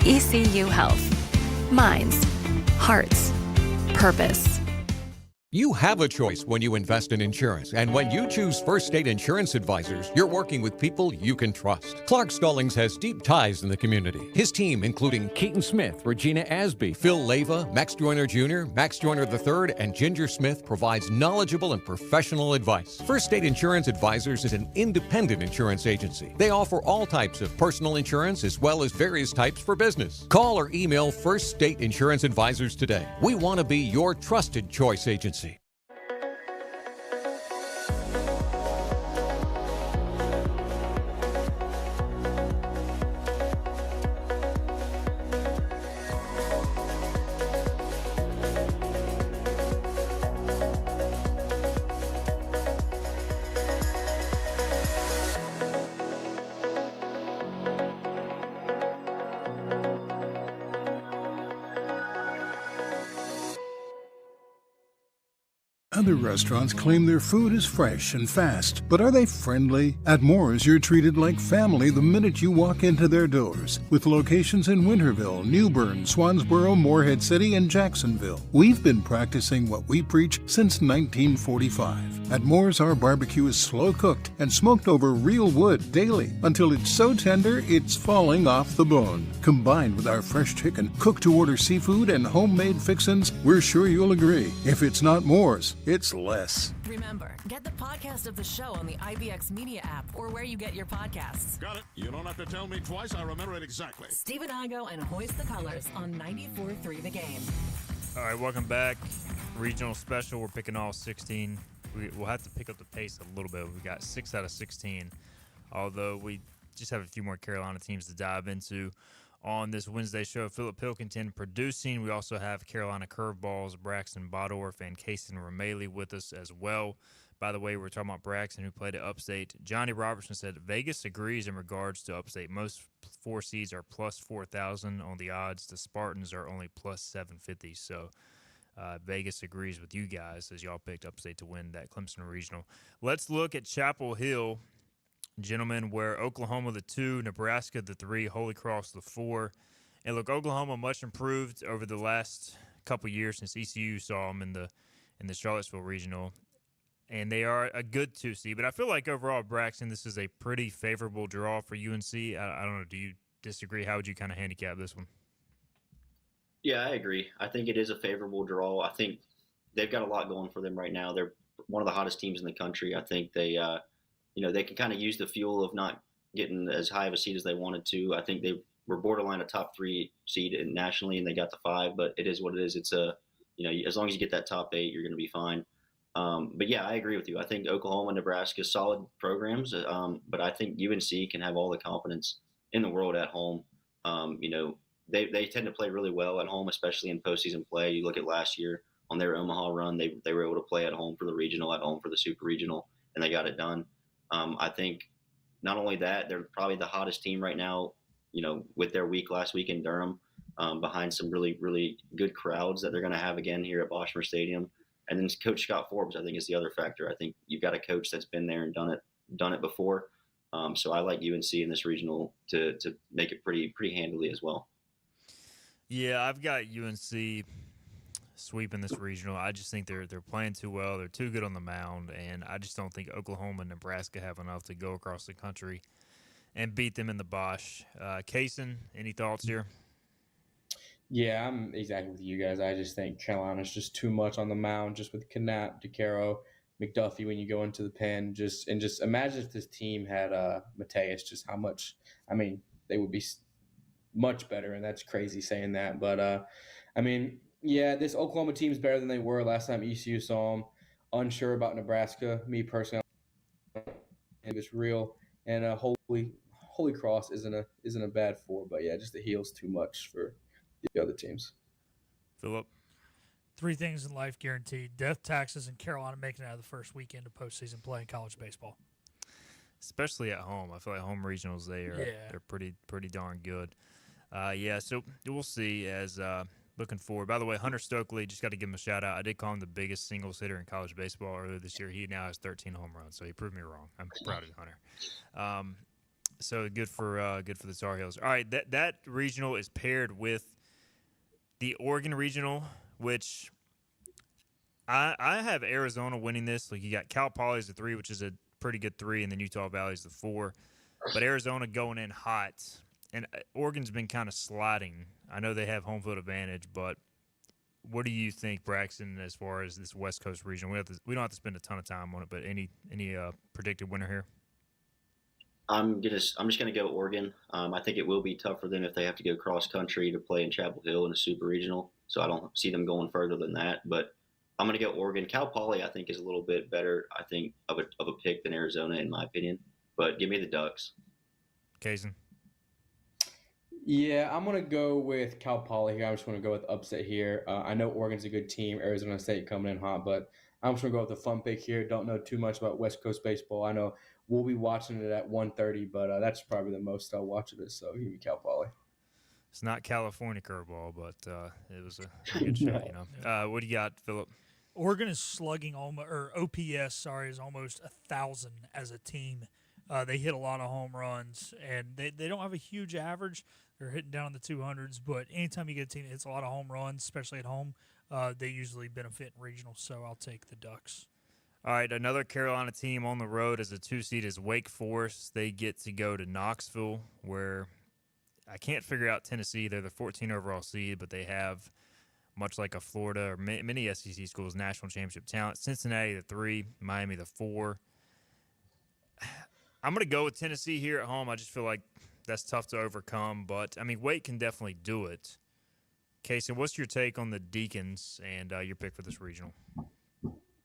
ECU Health. Minds, hearts, purpose. You have a choice when you invest in insurance, and when you choose First State Insurance Advisors, you're working with people you can trust. Clark Stallings has deep ties in the community. His team, including Keaton Smith, Regina Asby, Phil Leyva, Max Joyner Jr., Max Joyner III, and Ginger Smith, provides knowledgeable and professional advice. First State Insurance Advisors is an independent insurance agency. They offer all types of personal insurance as well as various types for business. Call or email First State Insurance Advisors today. We want to be your trusted choice agency. Other restaurants claim their food is fresh and fast, but are they friendly? At Moore's, you're treated like family the minute you walk into their doors. With locations in Winterville, New Bern, Swansboro, Morehead City, and Jacksonville. We've been practicing what we preach since 1945. At Moore's, our barbecue is slow cooked and smoked over real wood daily until it's so tender it's falling off the bone. Combined with our fresh chicken, cooked-to-order seafood, and homemade fixins, we're sure you'll agree. If it's not Moore's, it's less. Remember, get the podcast of the show on the IBX Media app or where you get your podcasts. Got it. You don't have to tell me twice. I remember it exactly. Steve and Igo and Hoist the Colors on 94.3 The Game. All right, welcome back. Regional special. We're picking all 16. We'll have to pick up the pace a little bit. We got 6 out of 16, although we just have a few more Carolina teams to dive into on this Wednesday show. Philip Pilkington producing. We also have Carolina Curveballs, Braxton Bodorf, and Kason Romali with us as well. By the way, we're talking about Braxton, who played at Upstate. Johnny Robertson said Vegas agrees in regards to Upstate. Most 4 seeds are plus 4,000 on the odds. The Spartans are only plus 750. So Vegas agrees with you guys as y'all picked Upstate to win that Clemson Regional. Let's look at Chapel Hill, gentlemen, where Oklahoma the 2, Nebraska the 3, Holy Cross the 4. And look, Oklahoma much improved over the last couple years since ECU saw them in the Charlottesville Regional. And they are a good 2 seed. But I feel like overall, Braxton, this is a pretty favorable draw for UNC. I don't know. Do you disagree? How would you kind of handicap this one? Yeah, I agree. I think it is a favorable draw. I think they've got a lot going for them right now. They're one of the hottest teams in the country. I think they they can kind of use the fuel of not getting as high of a seed as they wanted to. I think they were borderline a top 3 seed nationally, and they got the 5. But it is what it is. It's as long as you get that top 8, you're going to be fine. But yeah, I agree with you. I think Oklahoma, Nebraska, solid programs. But I think UNC can have all the confidence in the world at home. They tend to play really well at home, especially in postseason play. You look at last year, on their Omaha run. They were able to play at home for the regional, at home for the super regional, and they got it done. I think not only that, they're probably the hottest team right now, with their week last week in Durham, behind some really, really good crowds that they're going to have again here at Boschmer Stadium. And then Coach Scott Forbes, I think, is the other factor. I think you've got a coach that's been there and done it before. So I like UNC in this regional to make it pretty handily as well. Yeah, I've got UNC sweeping this regional. I just think they're playing too well. They're too good on the mound, and I just don't think Oklahoma and Nebraska have enough to go across the country and beat them in the Bosch. Kaysen, any thoughts here? Yeah, I'm exactly with you guys. I just think Carolina's just too much on the mound, just with Knapp, DeCaro, McDuffie when you go into the pen. Just imagine if this team had Mateus, just how much. I mean, they would be much better, and that's crazy saying that. But I mean, yeah, this Oklahoma team is better than they were last time ECU saw them. Unsure about Nebraska. Me personally, it was real. And Holy Cross isn't a bad four, but yeah, just the heel's too much for the other teams. Philip? 3 things in life guaranteed: death, taxes, and Carolina making it out of the first weekend of postseason play in college baseball. Especially at home. I feel like home regionals, they're pretty darn good. So we'll see as looking forward. By the way, Hunter Stokely, just got to give him a shout-out. I did call him the biggest singles hitter in college baseball earlier this year. He now has 13 home runs, so he proved me wrong. I'm proud of Hunter. So good for the Tar Heels. All right, that regional is paired with the Oregon regional, which I have Arizona winning this. Like, you got Cal Poly as the 3, which is a pretty good 3, and then Utah Valley is the 4. But Arizona going in hot, and Oregon's been kind of sliding. I know they have home field advantage, but what do you think, Braxton, as far as this West Coast region? We don't have to spend a ton of time on it, but any predicted winner here? I'm just gonna go Oregon. I think it will be tough for them if they have to go cross country to play in Chapel Hill in a super regional. So I don't see them going further than that. But I'm gonna go Oregon. Cal Poly, I think, is a little bit better, I think, of a pick than Arizona in my opinion. But give me the Ducks. Kaysen? Yeah, I'm going to go with Cal Poly here. I'm just going to go with upset here. I know Oregon's a good team. Arizona State coming in hot, but I'm just going to go with the fun pick here. Don't know too much about West Coast baseball. I know we'll be watching it at 1:30, but that's probably the most I'll watch of it, so give me Cal Poly. It's not California curveball, but it was a good shot, What do you got, Philip? Oregon is slugging OPS, is almost 1,000 as a team. They hit a lot of home runs, and they don't have a huge average. They're hitting down in the 200s, but anytime you get a team that hits a lot of home runs, especially at home, they usually benefit in regionals, so I'll take the Ducks. All right, another Carolina team on the road as a 2 seed is Wake Forest. They get to go to Knoxville, where I can't figure out Tennessee. They're the 14 overall seed, but they have, much like a Florida or many SEC schools, national championship talent. Cincinnati, the 3, Miami, the 4. I'm going to go with Tennessee here at home. I just feel like that's tough to overcome, but, I mean, Wake can definitely do it. Casey, what's your take on the Deacons and your pick for this regional?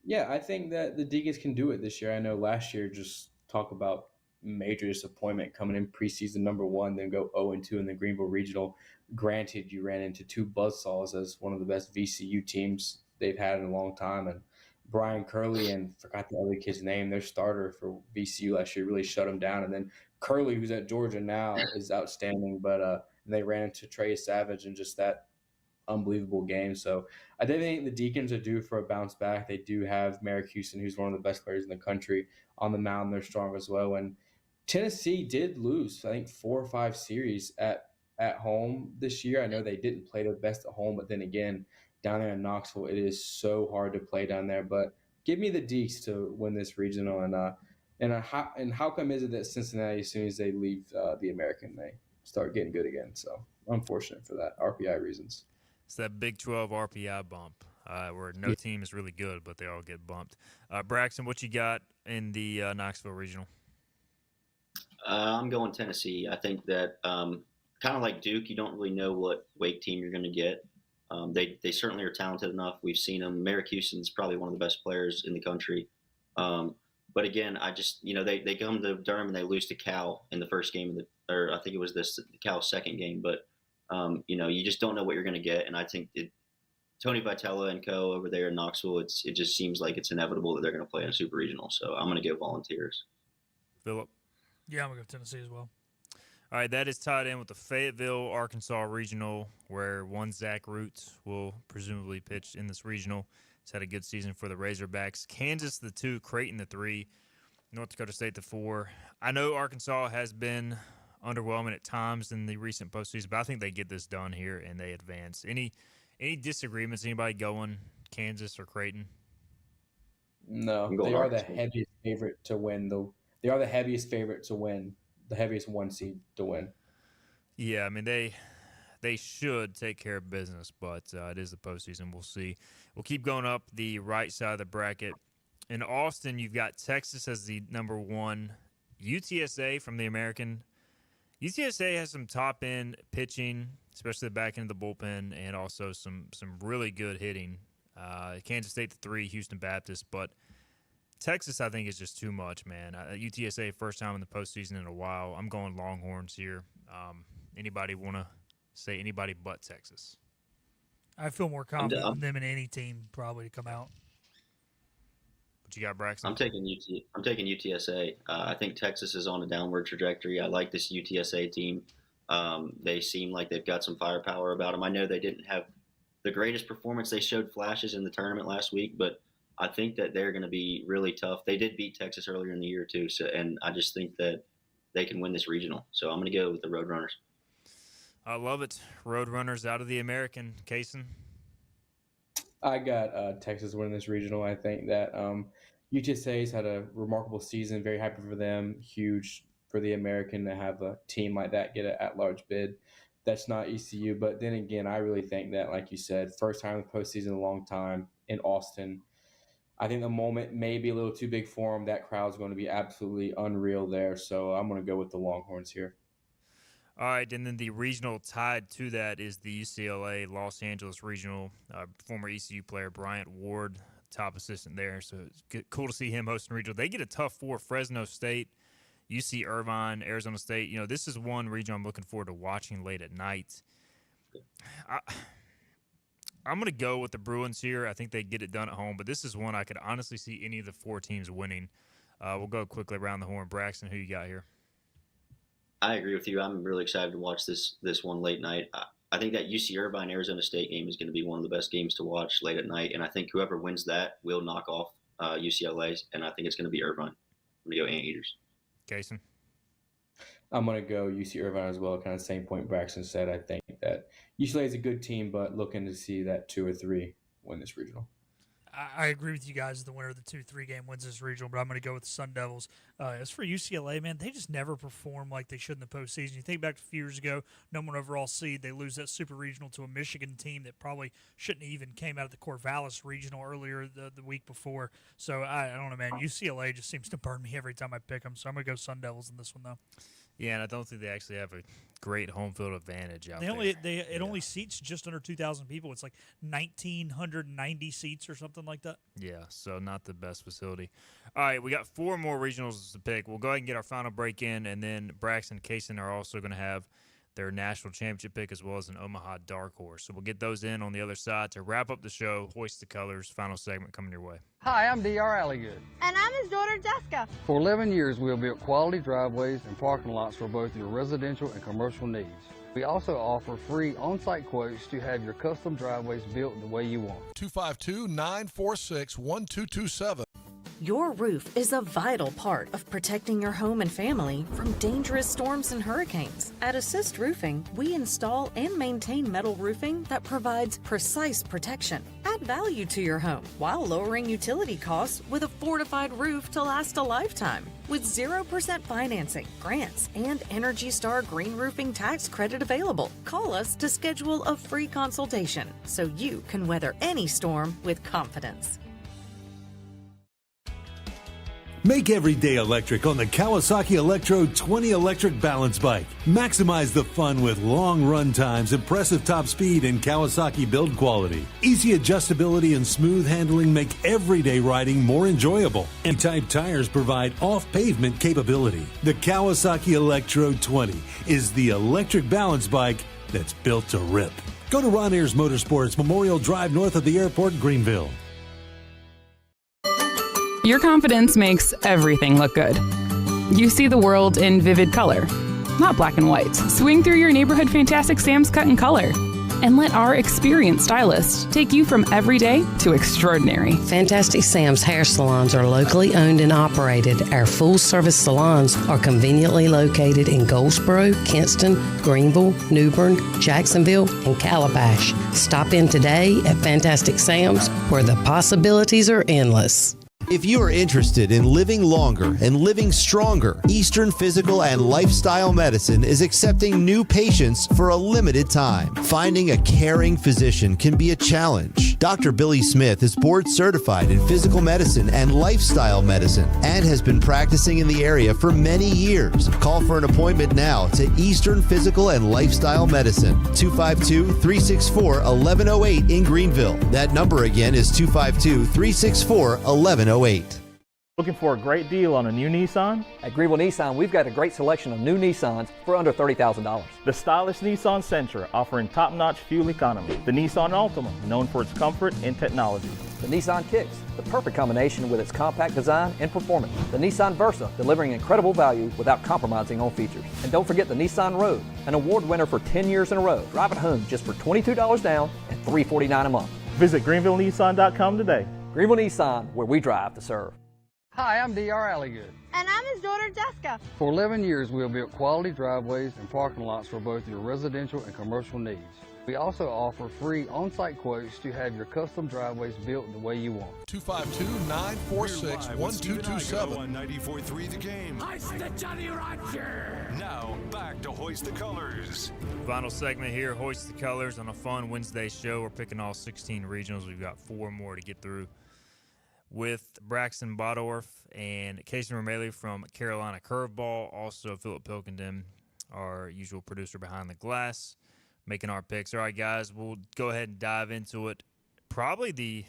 Yeah, I think that the Deacons can do it this year. I know last year, just talk about major disappointment coming in preseason number 1, then go 0-2 in the Greenville Regional. Granted, you ran into 2 buzzsaws as one of the best VCU teams they've had in a long time, and Brian Curley and forgot the other kid's name, their starter for VCU last year, really shut them down. And then Curley, who's at Georgia now, is outstanding, but and they ran into Trey Savage in just that unbelievable game. So I think the Deacons are due for a bounce back. They do have Merrick Houston, who's one of the best players in the country, on the mound. They're strong as well. And Tennessee did lose, I think, 4 or 5 series at home this year. I know they didn't play the best at home, but then again, down there in Knoxville, it is so hard to play down there. But give me the Deeks to win this regional. And how come is it that Cincinnati, as soon as they leave the American, they start getting good again? So unfortunate for that, RPI reasons. It's that Big 12 RPI bump where no team is really good, but they all get bumped. Braxton, what you got in the Knoxville regional? I'm going Tennessee. I think that kind of like Duke, you don't really know what Wake team you're going to get. They certainly are talented enough. We've seen them. Merrick Houston's probably one of the best players in the country. But again, I just, they come to Durham and they lose to Cal in the first game or I think it was the Cal second game. But, you just don't know what you're going to get. And I think Tony Vitella and co over there in Knoxville, it just seems like it's inevitable that they're going to play in a super regional. So I'm going to go Volunteers. Philip? Yeah, I'm going to go Tennessee as well. All right, that is tied in with the Fayetteville, Arkansas regional, where one Zach Roots will presumably pitch in this regional. He's had a good season for the Razorbacks. Kansas, the 2, Creighton, the 3, North Dakota State, the 4. I know Arkansas has been underwhelming at times in the recent postseason, but I think they get this done here and they advance. Any disagreements? Anybody going Kansas or Creighton? No, they are the heaviest favorite to win. They are the heaviest favorite to win. The heaviest 1 seed to win. Yeah, I mean, they should take care of business, but it is the postseason. We'll see. We'll keep going up the right side of the bracket. In Austin, you've got Texas as the number 1. UTSA from the American. UTSA has some top-end pitching, especially the back end of the bullpen, and also some really good hitting. Kansas State, the 3, Houston Baptist, but Texas, I think, is just too much, man. UTSA, first time in the postseason in a while. I'm going Longhorns here. Anybody want to say anybody but Texas? I feel more confident in them in any team probably to come out. What you got, Braxton? I'm taking UTSA. I think Texas is on a downward trajectory. I like this UTSA team. They seem like they've got some firepower about them. I know they didn't have the greatest performance. They showed flashes in the tournament last week, but I think that they're going to be really tough. They did beat Texas earlier in the year too, and I just think that they can win this regional. So I'm going to go with the Roadrunners. I love it. Roadrunners out of the American. Kaysen? I got Texas winning this regional. I think that UTSA's had a remarkable season. Very happy for them. Huge for the American to have a team like that get an at-large bid. That's not ECU. But then again, I really think that, like you said, first time in the postseason in a long time in Austin. I think the moment may be a little too big for them. That crowd's going to be absolutely unreal there. So I'm going to go with the Longhorns here. All right, and then the regional tied to that is the UCLA Los Angeles regional. Former ECU player Bryant Ward, top assistant there. So it's cool to see him hosting regional. They get a tough 4, Fresno State, UC Irvine, Arizona State. You know, this is one region I'm looking forward to watching late at night. I'm going to go with the Bruins here. I think they get it done at home, but this is one I could honestly see any of the 4 teams winning. We'll go quickly around the horn. Braxton, who you got here? I agree with you. I'm really excited to watch this one late night. I think that UC Irvine Arizona State game is going to be one of the best games to watch late at night, and I think whoever wins that will knock off UCLA, and I think it's going to be Irvine. I'm going to go Anteaters. Jason? I'm going to go UC Irvine as well. Kind of the same point Braxton said. I think that UCLA is a good team, but looking to see that 2 or 3 win this regional. I agree with you guys. The winner of the 2-3 game wins this regional, but I'm going to go with the Sun Devils. As for UCLA, man, they just never perform like they should in the postseason. You think back to a few years ago, number 1 overall seed, they lose that super regional to a Michigan team that probably shouldn't even came out of the Corvallis regional earlier the week before. So I don't know, man. UCLA just seems to burn me every time I pick them. So I'm going to go Sun Devils in this one, though. Yeah, and I don't think they actually have a great home field advantage out there. It only seats just under 2,000 people. It's like 1,990 seats or something like that. Yeah, so not the best facility. All right, we got 4 more regionals to pick. We'll go ahead and get our final break in, and then Braxton and Kaysen are also going to have their national championship pick as well as an Omaha dark horse. So we'll get those in on the other side to wrap up the show. Hoist the Colors, final segment coming your way. Hi, I'm D.R. Alligood. And I'm his daughter, Jessica. For 11 years, we have built quality driveways and parking lots for both your residential and commercial needs. We also offer free on-site quotes to have your custom driveways built the way you want. 252-946-1227. Your roof is a vital part of protecting your home and family from dangerous storms and hurricanes. At Assist Roofing, we install and maintain metal roofing that provides precise protection. Add value to your home while lowering utility costs with a fortified roof to last a lifetime. With 0% financing, grants, and Energy Star Green Roofing tax credit available. Call us to schedule a free consultation so you can weather any storm with confidence. Make every day electric on the Kawasaki Electro 20 electric balance bike. Maximize the fun with long run times, impressive top speed, and Kawasaki build quality. Easy adjustability and smooth handling make everyday riding more enjoyable. And type tires provide off-pavement capability. The Kawasaki Electro 20 is the electric balance bike that's built to rip. Go to Ron Ayers Motorsports, Memorial Drive north of the airport, Greenville. Your confidence makes everything look good. You see the world in vivid color, not black and white. Swing through your neighborhood Fantastic Sam's cut in color. And let our experienced stylists take you from everyday to extraordinary. Fantastic Sam's hair salons are locally owned and operated. Our full-service salons are conveniently located in Goldsboro, Kinston, Greenville, New Bern, Jacksonville, and Calabash. Stop in today at Fantastic Sam's, where the possibilities are endless. If you are interested in living longer and living stronger, Eastern Physical and Lifestyle Medicine is accepting new patients for a limited time. Finding a caring physician can be a challenge. Dr. Billy Smith is board certified in physical medicine and lifestyle medicine and has been practicing in the area for many years. Call for an appointment now to Eastern Physical and Lifestyle Medicine, 252-364-1108 in Greenville. That number again is 252-364-1108. Looking for a great deal on a new Nissan? At Greenville Nissan, we've got a great selection of new Nissans for under $30,000. The stylish Nissan Sentra, offering top-notch fuel economy. The Nissan Altima, known for its comfort and technology. The Nissan Kicks, the perfect combination with its compact design and performance. The Nissan Versa, delivering incredible value without compromising on features. And don't forget the Nissan Rogue, an award winner for 10 years in a row. Drive it home just for $22 down and $349 a month. Visit GreenvilleNissan.com today. Greenville Nissan, where we drive to serve. Hi, I'm D.R. Alligood. And I'm his daughter, Jessica. For 11 years, we have built quality driveways and parking lots for both your residential and commercial needs. We also offer free on-site quotes to have your custom driveways built the way you want. 252-946-1227 on 94.3 The Game. Hoist the Johnny Roger! Now, back to Hoist the Colors. Final segment here, Hoist the Colors on a fun Wednesday show. We're picking all 16 regionals. We've got 4 more to get through with Braxton Bodorf and Casey Romelli from Carolina Curveball. Also, Philip Pilkington, our usual producer behind the glass, making our picks. All right, guys, we'll go ahead and dive into it. Probably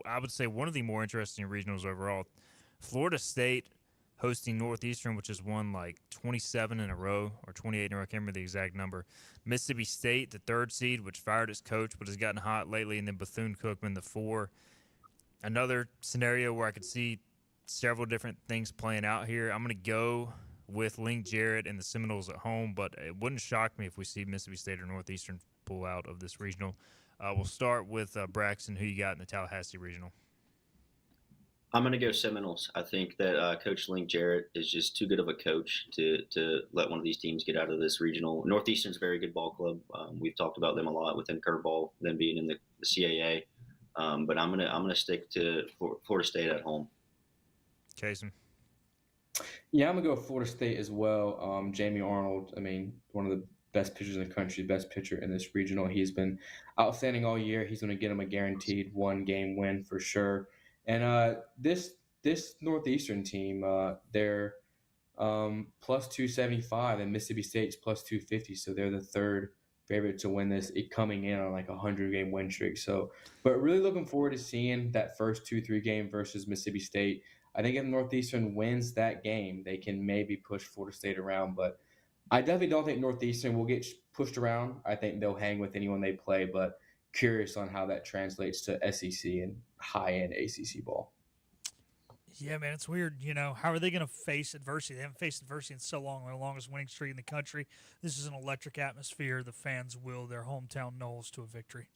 I would say one of the more interesting regionals overall. Florida State hosting Northeastern, which has won like 27 in a row or 28 in a row. I can't remember the exact number. Mississippi State, the 3rd seed, which fired its coach but has gotten hot lately, and then Bethune-Cookman, the 4. Another scenario where I could see several different things playing out here. I'm going to go with Link Jarrett and the Seminoles at home, but it wouldn't shock me if we see Mississippi State or Northeastern pull out of this regional. We'll start with Braxton. Who you got in the Tallahassee regional? I'm going to go Seminoles. I think that Coach Link Jarrett is just too good of a coach to let one of these teams get out of this regional. Northeastern's a very good ball club. We've talked about them a lot within Curveball, them being in the CAA. But I'm gonna stick to Florida State at home. Jason. Yeah, I'm gonna go Florida State as well. Jamie Arnold, I mean, one of the best pitchers in the country, best pitcher in this regional. He's been outstanding all year. He's gonna get him a guaranteed 1-game win for sure. And this Northeastern team, they're plus 275, and Mississippi State's plus 250, so they're the 3rd favorite to win this, coming in on like a 100-game win streak. So, but really looking forward to seeing that first 2-3 game versus Mississippi State. I think if Northeastern wins that game, they can maybe push Florida State around, but I definitely don't think Northeastern will get pushed around. I think they'll hang with anyone they play, but curious on how that translates to SEC and high-end ACC ball. Yeah, man, it's weird. You know, how are they going to face adversity? They haven't faced adversity in so long. Their longest winning streak in the country. This is an electric atmosphere. The fans will their hometown Noles to a victory.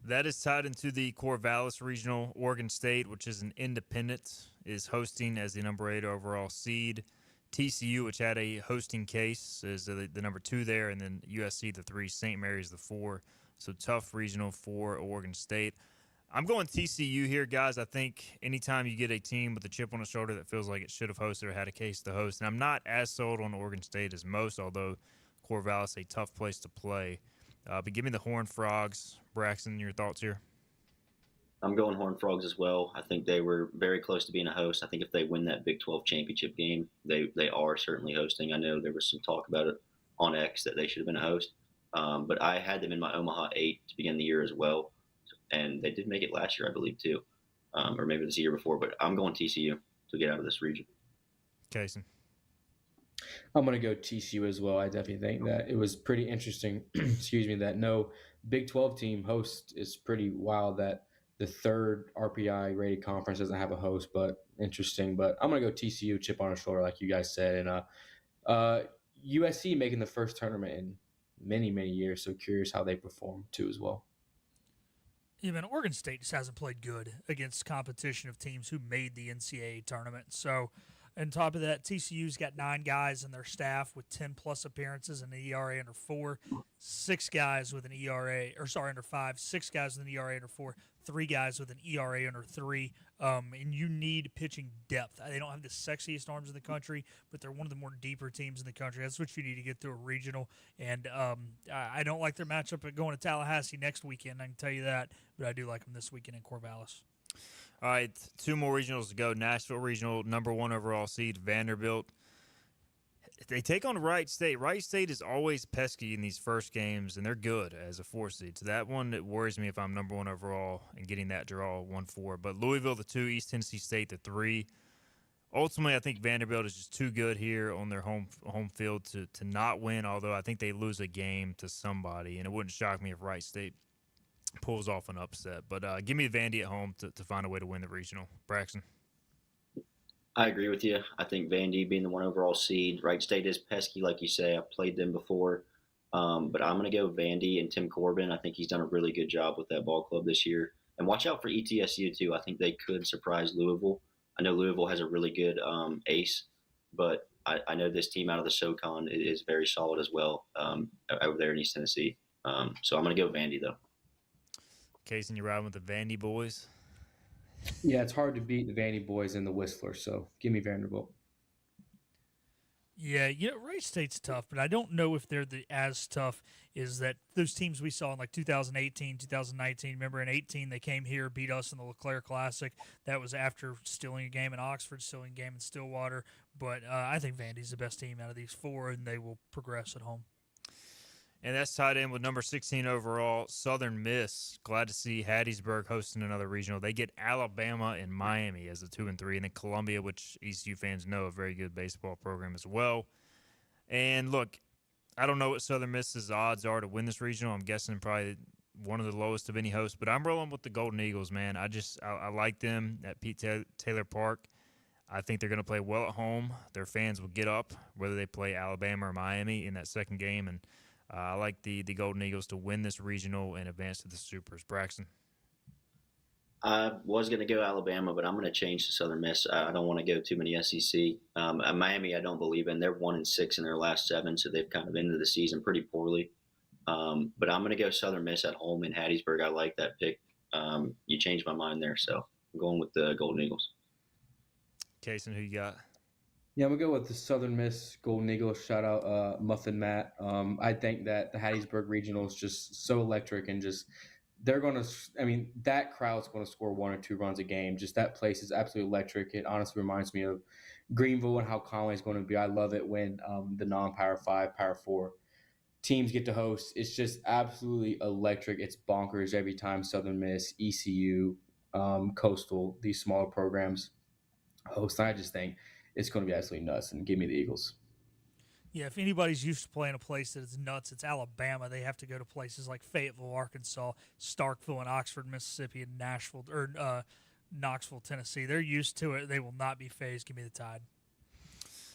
That is tied into the Corvallis Regional. Oregon State, which is an independent, is hosting as the number 8 overall seed. TCU, which had a hosting case, is the number 2 there, and then USC, the 3, St. Mary's, the 4. So tough regional for Oregon State. I'm going TCU here, guys. I think anytime you get a team with a chip on the shoulder that feels like it should have hosted or had a case to host, and I'm not as sold on Oregon State as most, although Corvallis a tough place to play. But give me the Horned Frogs. Braxton, your thoughts here? I'm going Horned Frogs as well. I think they were very close to being a host. I think if they win that Big 12 championship game, they are certainly hosting. I know there was some talk about it on X that they should have been a host. But I had them in my Omaha 8 to begin the year as well. And they did make it last year, I believe, too. Or maybe it was the year before. But I'm going TCU to get out of this region. Jason. I'm going to go TCU as well. I definitely think that it was pretty interesting, excuse me, that no Big 12 team host is pretty wild that the third RPI rated conference doesn't have a host, but interesting. But I'm going to go TCU, chip on our shoulder, like you guys said. And USC making the first tournament in many, many years. So curious how they perform too as well. Yeah, man, Oregon State just hasn't played good against competition of teams who made the NCAA tournament. So, on top of that, TCU's got 9 guys in their staff with 10-plus appearances and an ERA under 4, 6 guys with an ERA, under 5, 6 guys with an ERA under 4, 3 guys with an ERA under 3. And you need pitching depth. They don't have the sexiest arms in the country, but they're one of the more deeper teams in the country. That's what you need to get through a regional. And I don't like their matchup at going to Tallahassee next weekend, I can tell you that, but I do like them this weekend in Corvallis. All right, 2 more regionals to go. Nashville Regional, number 1 overall seed, Vanderbilt. They take on Wright State. Wright State is always pesky in these first games, and they're good as a 4 seed. So that one, it worries me if I'm number 1 overall and getting that draw 1-4. But Louisville, the 2, East Tennessee State, the 3. Ultimately, I think Vanderbilt is just too good here on their home field to not win, although I think they lose a game to somebody, and it wouldn't shock me if Wright State pulls off an upset. But give me Vandy at home to find a way to win the regional. Braxton. I agree with you. I think Vandy being the 1 overall seed, Wright State is pesky, like you say. I've played them before. But I'm going to go Vandy and Tim Corbin. I think he's done a really good job with that ball club this year. And watch out for ETSU, too. I think they could surprise Louisville. I know Louisville has a really good ace, but I know this team out of the SoCon is very solid as well over there in East Tennessee. So I'm going to go Vandy, though. Casey, you riding with the Vandy boys? Yeah, it's hard to beat the Vandy boys and the Whistler, so give me Vanderbilt. Yeah, Wright State's tough, but I don't know if they're as tough as that those teams we saw in like 2018, 2019. Remember in 18 they came here, beat us in the LeClaire Classic. That was after stealing a game in Oxford, stealing a game in Stillwater. But I think Vandy's the best team out of these 4, and they will progress at home. And that's tied in with number 16 overall, Southern Miss. Glad to see Hattiesburg hosting another regional. They get Alabama and Miami as the 2 and 3, and then Columbia, which ECU fans know, a very good baseball program as well. And look, I don't know what Southern Miss's odds are to win this regional. I'm guessing probably one of the lowest of any host, but I'm rolling with the Golden Eagles, man. I like them at Pete Taylor Park. I think they're going to play well at home. Their fans will get up, whether they play Alabama or Miami in that second game, and I like the Golden Eagles to win this regional and advance to the Supers. Braxton? I was going to go Alabama, but I'm going to change to Southern Miss. I don't want to go too many SEC. Miami, I don't believe in. They're 1-6 in their last 7, so they've kind of ended the season pretty poorly. But I'm going to go Southern Miss at home in Hattiesburg. I like that pick. You changed my mind there, so I'm going with the Golden Eagles. Kason, who you got? Yeah, I'm going to go with the Southern Miss Golden Eagles. Shout out Muffin Matt. I think that the Hattiesburg Regional is just so electric and just they're going to – that crowd's going to score 1 or 2 runs a game. Just that place is absolutely electric. It honestly reminds me of Greenville and how Conway's going to be. I love it when the non-Power 5, Power 4 teams get to host. It's just absolutely electric. It's bonkers every time Southern Miss, ECU, Coastal, these smaller programs host. I just think – it's going to be absolutely nuts, and give me the Eagles. Yeah, if anybody's used to playing a place that is nuts, it's Alabama. They have to go to places like Fayetteville, Arkansas, Starkville, and Oxford, Mississippi, and Nashville or Knoxville, Tennessee. They're used to it. They will not be phased. Give me the Tide.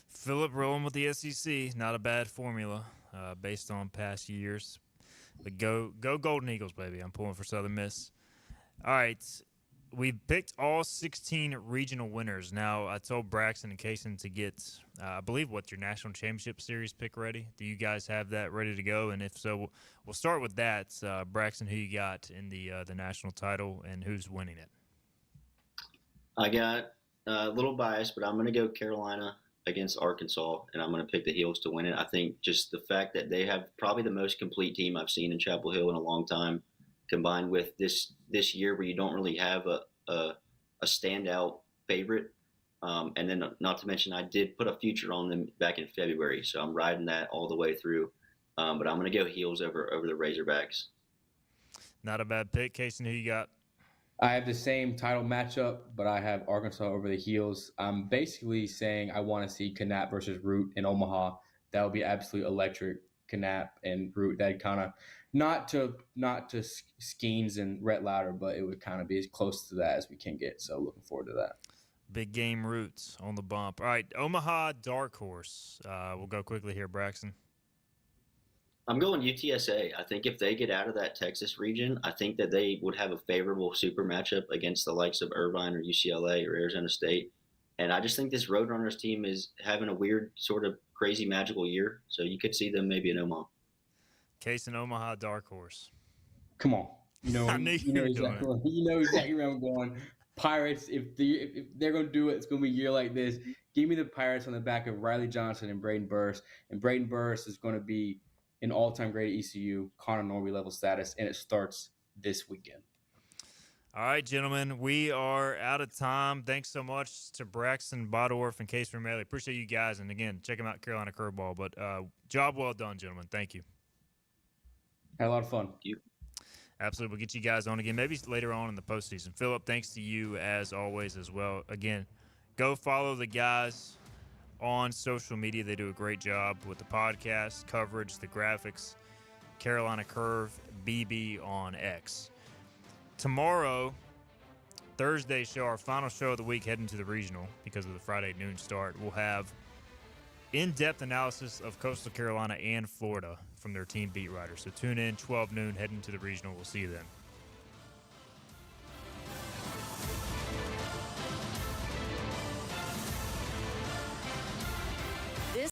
Philip rolling with the SEC. Not a bad formula based on past years. But go Golden Eagles, baby. I'm pulling for Southern Miss. All right. We've picked all 16 regional winners. Now, I told Braxton and Kason to get, I believe, what's your National Championship Series pick ready? Do you guys have that ready to go? And if so, we'll start with that. Braxton, who you got in the national title and who's winning it? I got a little biased, but I'm going to go Carolina against Arkansas, and I'm going to pick the Heels to win it. I think just the fact that they have probably the most complete team I've seen in Chapel Hill in a long time, combined with this year where you don't really have a standout favorite. And then not to mention, I did put a future on them back in February, so I'm riding that all the way through. But I'm going to go Heels over the Razorbacks. Not a bad pick. Kason, who you got? I have the same title matchup, but I have Arkansas over the heels. I'm basically saying I want to see Knapp versus Root in Omaha. That would be absolutely electric. Knapp and Root. That kind of not to Skeens and Rhett Lauder, but it would kind of be as close to that as we can get. So looking forward to that. Big game Roots on the bump. All right, Omaha dark horse. We'll go quickly here, Braxton. I'm going UTSA. I think if they get out of that Texas region, I think that they would have a favorable super matchup against the likes of Irvine or UCLA or Arizona State. And I just think this Roadrunners team is having a weird, sort of crazy, magical year. So you could see them maybe in Omaha. Case in Omaha dark horse. Come on. I knew you were doing it. You know exactly where I'm going. Pirates, if they're going to do it, it's going to be a year like this. Give me the Pirates on the back of Riley Johnson and Braden Burris. And Braden Burris is going to be an all-time great at ECU, Connor Norby level status, and it starts this weekend. All right, gentlemen, we are out of time. Thanks so much to Braxton Bodorf and Case Vermelli. Appreciate you guys. And, again, check them out, Carolina Curveball. But job well done, gentlemen. Thank you. Had a lot of fun. Thank you. Absolutely. We'll get you guys on again, maybe later on in the postseason. Philip, thanks to you as always as well. Again, go follow the guys on social media. They do a great job with the podcast coverage, the graphics. Carolina Curve BB on X. Tomorrow, Thursday show, our final show of the week, heading to the regional because of the Friday noon start. We'll have in-depth analysis of Coastal Carolina and Florida from their team beat writers. So tune in 12 noon, heading to the regional. We'll see you then.